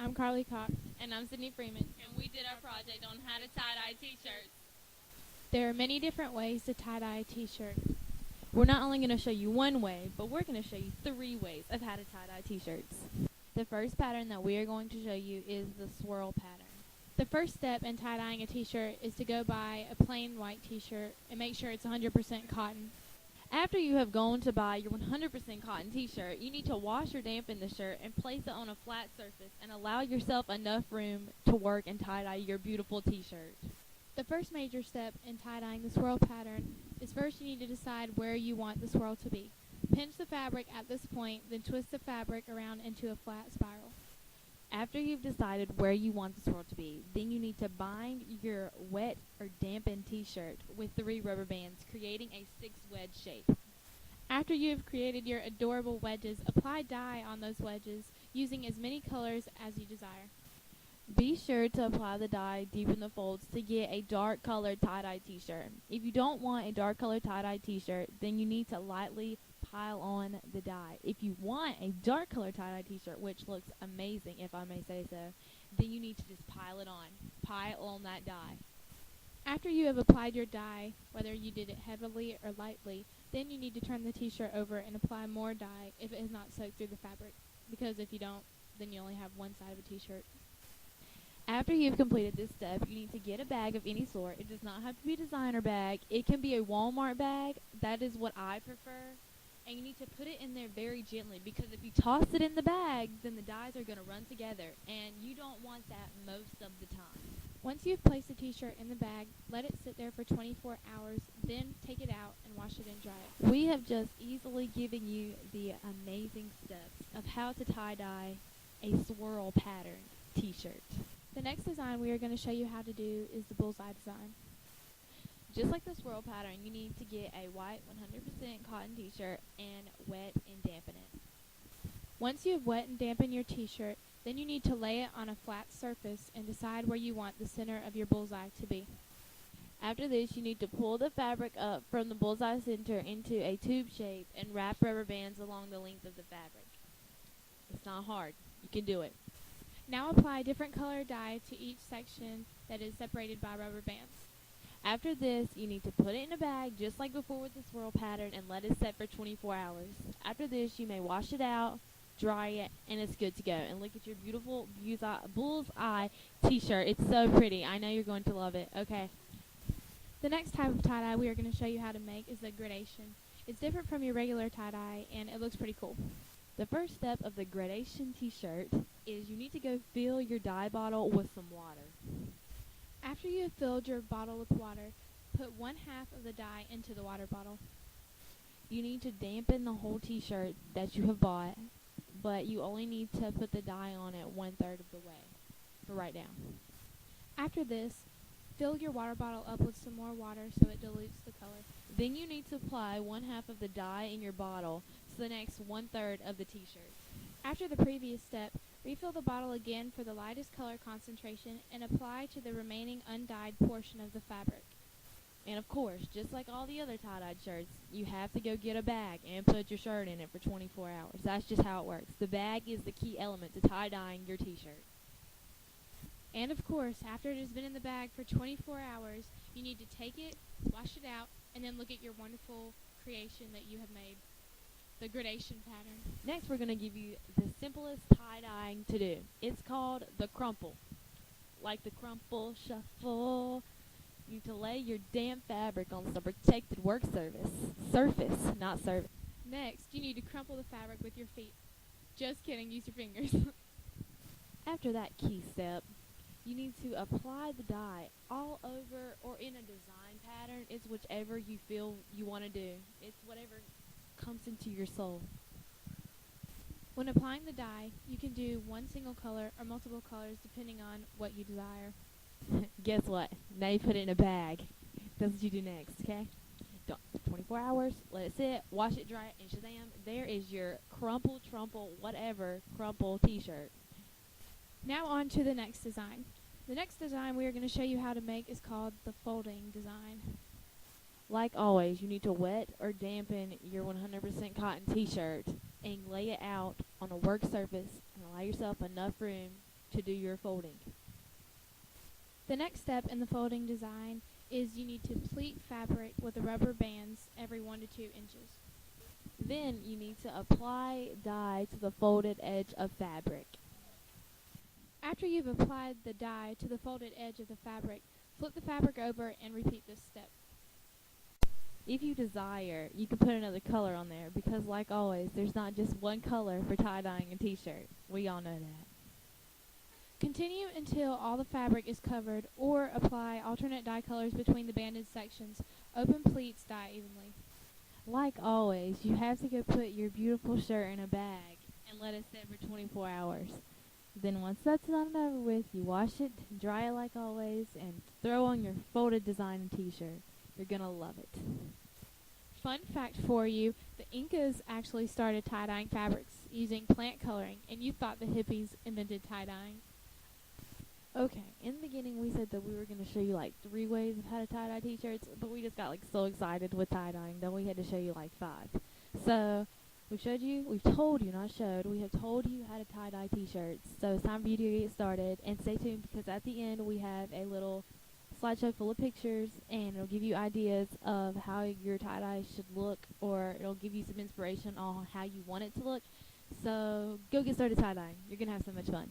I'm Carly Cox. And I'm Sydney Freeman. And we did our project on how to tie-dye t-shirts. There are many different ways to tie-dye a t-shirt. We're not only going to show you one way, but we're going to show you 3 ways of how to tie-dye t-shirts. The first pattern that we are going to show you is the swirl pattern. The first step in tie-dyeing a t-shirt is to go buy a plain white t-shirt and make sure it's 100% cotton. After you have gone to buy your 100% cotton t-shirt, you need to wash or dampen the shirt and place it on a flat surface and allow yourself enough room to work and tie-dye your beautiful t-shirt. The first major step in tie-dyeing the swirl pattern is first you need to decide where you want the swirl to be. Pinch the fabric at this point, then twist the fabric around into a flat spiral. After you've decided where you want the swirl to be, then you need to bind your wet or dampened t-shirt with 3 rubber bands, creating a 6-wedge shape. After you have created your adorable wedges, apply dye on those wedges using as many colors as you desire. Be sure to apply the dye deep in the folds to get a dark colored tie-dye t-shirt. If you don't want a dark colored tie-dye t-shirt, then you need to lightly pile on the dye. If you want a dark colored tie-dye t-shirt, which looks amazing if I may say so, then you need to just pile it on. Pile on that dye. After you have applied your dye, whether you did it heavily or lightly, then you need to turn the t-shirt over and apply more dye if it has not soaked through the fabric, because if you don't, then you only have one side of a t-shirt. After you've completed this step, you need to get a bag of any sort. It does not have to be a designer bag. It can be a Walmart bag. That is what I prefer. And you need to put it in there very gently, because if you toss it in the bag, then the dyes are going to run together, and you don't want that most of the time. Once you've placed the t-shirt in the bag, let it sit there for 24 hours, then take it out and wash it and dry it. We have just easily given you the amazing steps of how to tie-dye a swirl pattern t-shirt. The next design we are going to show you how to do is the bullseye design. Just like the swirl pattern, you need to get a white 100% cotton t-shirt and wet and dampen it. Once you have wet and dampened your t-shirt, then you need to lay it on a flat surface and decide where you want the center of your bullseye to be. After this, you need to pull the fabric up from the bullseye center into a tube shape and wrap rubber bands along the length of the fabric. It's not hard. You can do it. Now apply different color dye to each section that is separated by rubber bands. After this, you need to put it in a bag just like before with the swirl pattern and let it set for 24 hours. After this, you may wash it out, dry it, and it's good to go. And look at your beautiful bullseye t-shirt. It's so pretty. I know you're going to love it. Okay. The next type of tie-dye we are going to show you how to make is the gradation. It's different from your regular tie-dye, and it looks pretty cool. The first step of the gradation t-shirt is you need to go fill your dye bottle with some water. After you have filled your bottle with water, put 1/2 of the dye into the water bottle. You need to dampen the whole t-shirt that you have bought, but you only need to put the dye on it 1/3 of the way for right now. After this, fill your water bottle up with some more water so it dilutes the color. Then you need to apply 1/2 of the dye in your bottle to the next 1/3 of the t-shirt. After the previous step, refill the bottle again for the lightest color concentration and apply to the remaining undyed portion of the fabric. And of course, just like all the other tie-dyed shirts, you have to go get a bag and put your shirt in it for 24 hours. That's just how it works. The bag is the key element to tie-dyeing your t-shirt. And of course, after it has been in the bag for 24 hours, you need to take it, wash it out, and then look at your wonderful creation that you have made, the gradation pattern. Next, we're going to give you the simplest tie-dyeing to do. It's called the crumple. Like the crumple shuffle, you need to lay your damp fabric on some protected work surface, not service. Next, you need to crumple the fabric with your feet. Just kidding, use your fingers. After that key step, you need to apply the dye all over or in a design pattern. It's whichever you feel you want to do. It's whatever comes into your soul. When applying the dye, you can do one single color or multiple colors depending on what you desire. Guess what? Now you put it in a bag. That's what you do next, okay? 24 hours, let it sit, wash it, dry it, and shazam, there is your crumple t-shirt. Now on to the next design. The next design we are going to show you how to make is called the folding design. Like always, you need to wet or dampen your 100% cotton t-shirt and lay it out on a work surface and allow yourself enough room to do your folding. The next step in the folding design is you need to pleat fabric with the rubber bands every 1 to 2 inches. Then you need to apply dye to the folded edge of fabric. After you've applied the dye to the folded edge of the fabric, flip the fabric over and repeat this step. If you desire, you can put another color on there because, like always, there's not just one color for tie-dyeing a t-shirt. We all know that. Continue until all the fabric is covered, or apply alternate dye colors between the banded sections. Open pleats dye evenly. Like always, you have to go put your beautiful shirt in a bag and let it sit for 24 hours. Then once that's done and over with, you wash it, dry it like always, and throw on your folded design t-shirt. You're gonna love it. Fun fact for you, the Incas actually started tie-dyeing fabrics using plant coloring, and you thought the hippies invented tie-dyeing. Okay, in the beginning we said that we were going to show you like 3 ways of how to tie-dye t-shirts, but we just got like so excited with tie-dyeing that we had to show you like 5. So, we have told you how to tie-dye t-shirts. So it's time for you to get started, and stay tuned because at the end we have a little slideshow full of pictures, and it'll give you ideas of how your tie-dye should look, or it'll give you some inspiration on how you want it to look. So, go get started tie-dyeing. You're going to have so much fun.